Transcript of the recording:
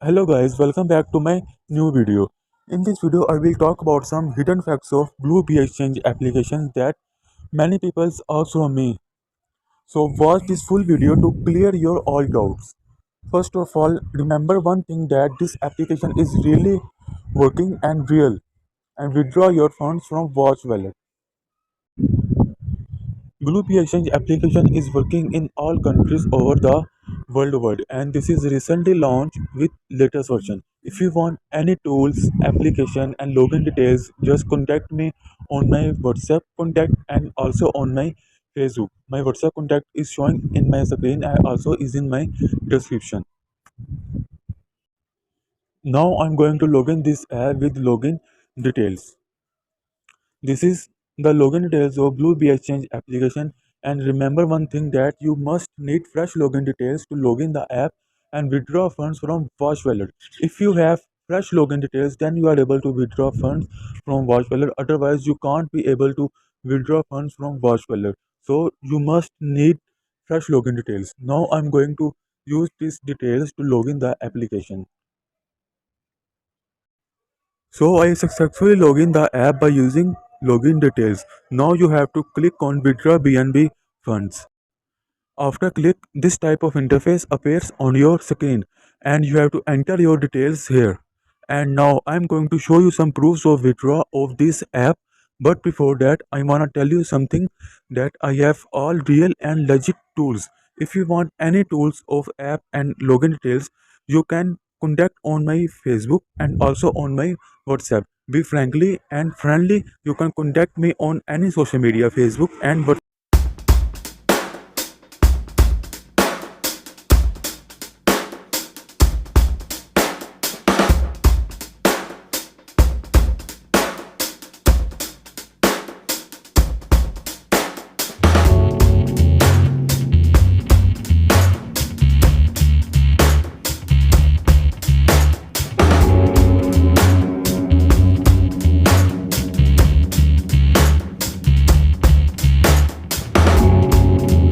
Hello guys, welcome back to my new video. In this video, I will talk about some hidden facts of Blue Exchange applications that many people ask from me. So watch this full video to clear your all doubts. First of all, remember one thing that this application is really working and real and withdraw your funds from Watch Wallet. Blue Exchange application is working in all countries over the world and this is recently launched with latest version. If you want any tools, application and login details, just contact me on my WhatsApp contact and also on my Facebook. My WhatsApp contact is showing in my screen and also is in my description. Now I'm going to login this app with login details. This is the login details of Blue Exchange application and remember one thing that you must need fresh login details to login the app and withdraw funds from Watch Wallet. If you have fresh login details then you are able to withdraw funds from Watch Wallet, otherwise you can't be able to withdraw funds from Watch Wallet. So you must need fresh login details. Now I'm going to use these details to login the application. So I successfully login the app by using login details. Now you have to click on withdraw BNB funds. After click, this type of interface appears on your screen and you have to enter your details here. And now I'm going to show you some proofs of withdraw of this app. But before that, I wanna tell you something that I have all real and legit tools. If you want any tools of app and login details, you can contact on my Facebook and also on my WhatsApp. Be frankly and friendly. You can contact me on any social media, Facebook and WhatsApp.